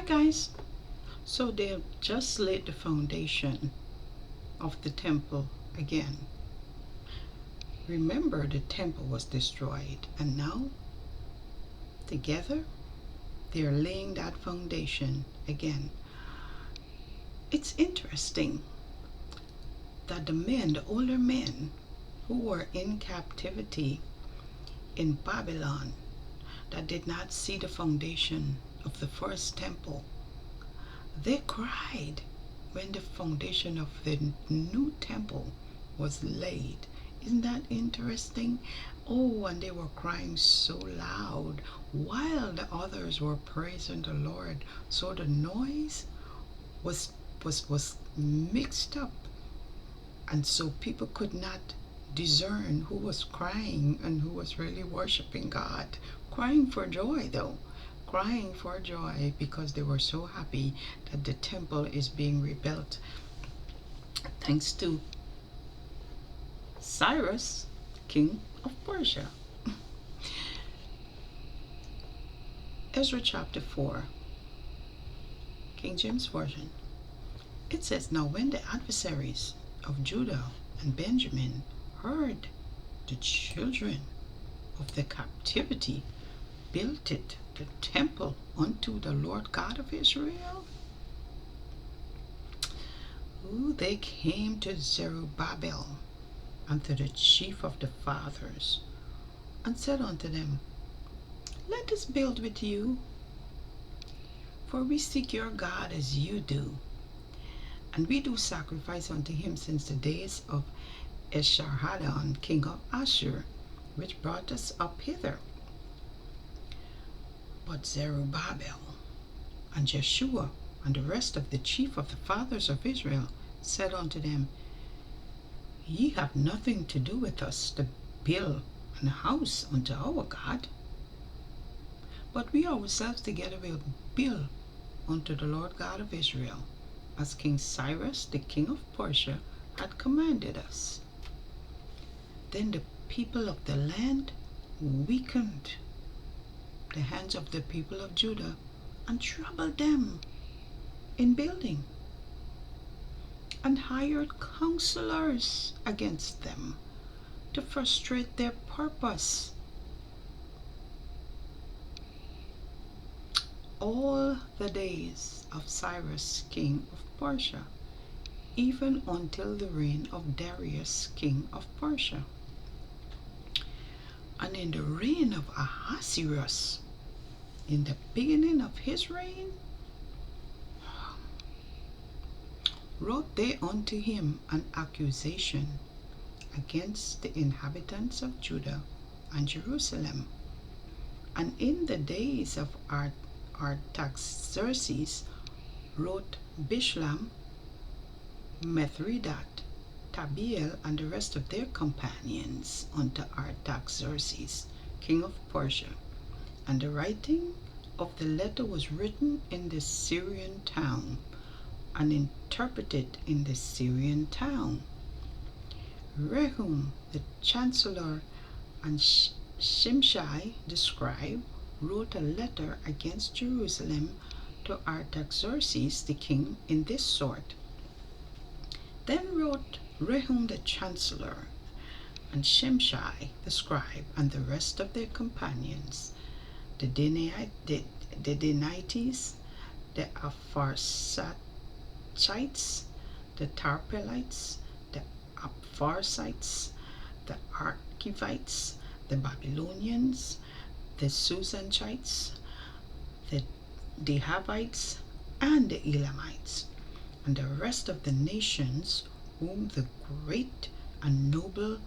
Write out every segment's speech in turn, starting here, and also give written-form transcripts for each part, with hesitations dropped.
guys. So they have just laid the foundation of the temple again. Remember, the temple was destroyed, and now together they are laying that foundation again. It's interesting that the older men who were in captivity in Babylon, that did not see the foundation of the first temple, they cried when the foundation of the new temple was laid. Isn't that interesting? Oh, and they were crying so loud while the others were praising the Lord. So the noise was mixed up, and so people could not discern who was crying and who was really worshiping God. Crying for joy, though. Crying for joy because they were so happy that the temple is being rebuilt thanks to Cyrus, king of Persia. Ezra chapter 4, King James Version. It says, "Now when the adversaries of Judah and Benjamin heard the children of the captivity built it, the temple unto the Lord God of Israel, they came to Zerubbabel and to the chief of the fathers, and said unto them, Let us build with you, for we seek your God as you do, and we do sacrifice unto him since the days of Esarhaddon, king of Ashur, which brought us up hither. But Zerubbabel and Jeshua and the rest of the chief of the fathers of Israel said unto them, Ye have nothing to do with us to build an house unto our God, but we ourselves together will build unto the Lord God of Israel, as King Cyrus, the king of Persia, had commanded us. Then the people of the land weakened the hands of the people of Judah and troubled them in building, and hired counselors against them to frustrate their purpose. All the days of Cyrus, king of Persia, even until the reign of Darius, king of Persia. And in the reign of Ahasuerus, in the beginning of his reign, wrote they unto him an accusation against the inhabitants of Judah and Jerusalem. And in the days of Artaxerxes wrote Bishlam, Mithridat, Tabeel, and the rest of their companions unto Artaxerxes, king of Persia. And the writing of the letter was written in the Syrian town, and interpreted in the Syrian town. Rehum the chancellor and Shimshai the scribe wrote a letter against Jerusalem to Artaxerxes the king in this sort. Then wrote Rehum the chancellor and Shimshai the scribe and the rest of their companions, the Danites, the Apharsachites, the Tarpelites, the Apharsites, the Archivites, the Babylonians, the Susanchites, the Dehavites, and the Elamites, and the rest of the nations whom the great and noble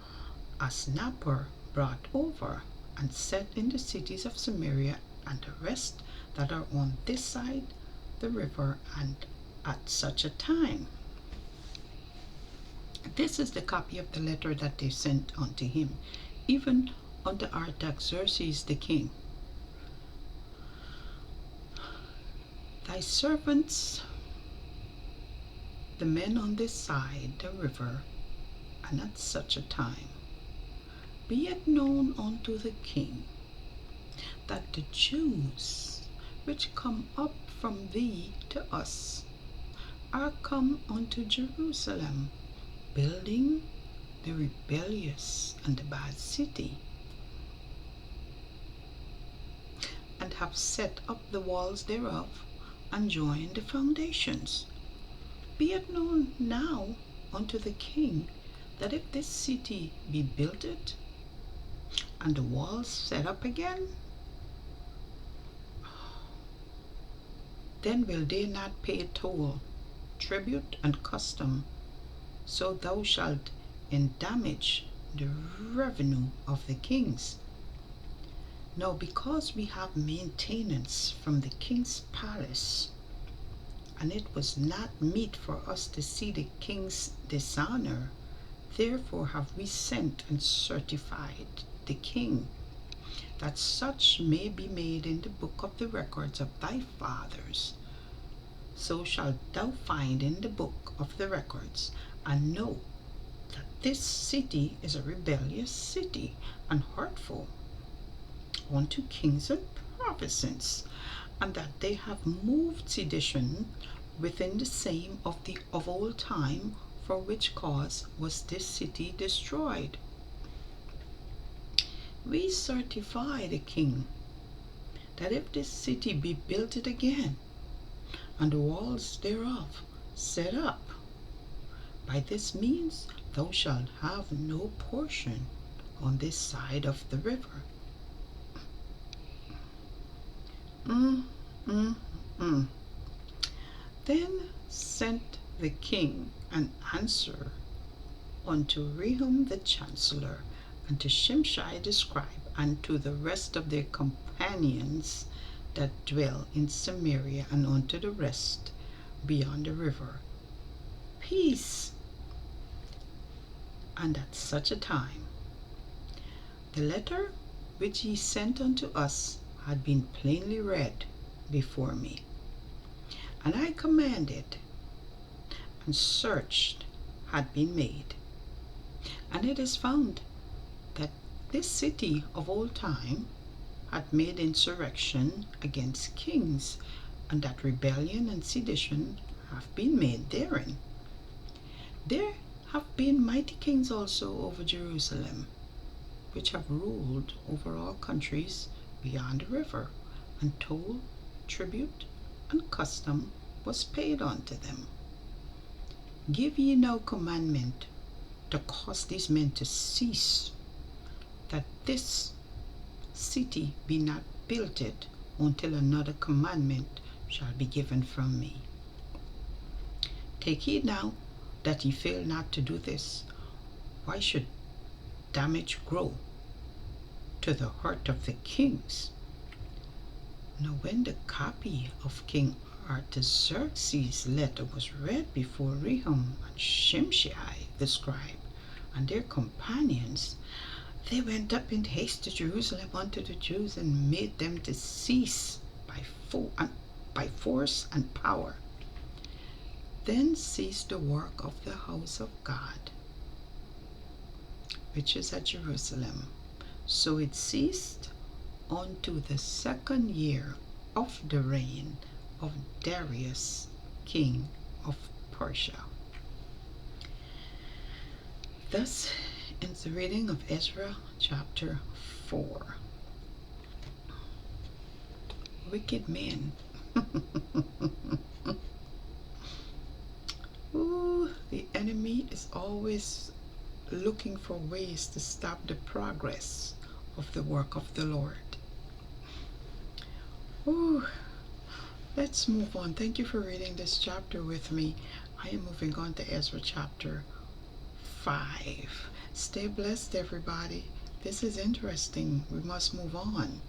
Asnapper brought over and set in the cities of Samaria, and the rest that are on this side the river, and at such a time. This is the copy of the letter that they sent unto him, even unto Artaxerxes the king. Thy servants, the men on this side the river, and at such a time, be it known unto the king that the Jews which come up from thee to us are come unto Jerusalem, building the rebellious and the bad city, and have set up the walls thereof, and joined the foundations. Be it known now unto the king, that if this city be builded, and the walls set up again, then will they not pay toll, tribute, and custom, so thou shalt endamage the revenue of the kings. Now because we have maintenance from the king's palace, and it was not meet for us to see the king's dishonor, therefore have we sent and certified the king, that such may be made in the book of the records of thy fathers. So shalt thou find in the book of the records, and know that this city is a rebellious city, and hurtful unto kings and provinces, and that they have moved sedition within the same of old time, for which cause was this city destroyed. We certify the king, that if this city be built again, and the walls thereof set up, by this means thou shalt have no portion on this side of the river. Then sent the king an answer unto Rehum the chancellor, and to Shimshai the scribe, and to the rest of their companions that dwell in Samaria, and unto the rest beyond the river, peace. And at such a time the letter which he sent unto us had been plainly read before me, and I commanded, and searched had been made, and it is found that this city of old time had made insurrection against kings, and that rebellion and sedition have been made therein. There have been mighty kings also over Jerusalem, which have ruled over all countries beyond the river, and toll, tribute, and custom was paid unto them. Give ye now commandment to cause these men to cease, that this city be not builded until another commandment shall be given from me. Take heed now that ye fail not to do this. Why should damage grow to the hurt of the kings? Now when the copy of King Artaxerxes' letter was read before Rehum and Shimshai the scribe and their companions, they went up in haste to Jerusalem unto the Jews, and made them to cease by force and power. Then ceased the work of the house of God, which is at Jerusalem. So it ceased unto the 2nd year of the reign of Darius, king of Persia. Thus ends the reading of Ezra chapter 4. Wicked men. Ooh, the enemy is always looking for ways to stop the progress of the work of the Lord. Ooh, let's move on. Thank you for reading this chapter with me. I am moving on to Ezra chapter 5. Stay blessed, everybody. This is interesting. We must move on.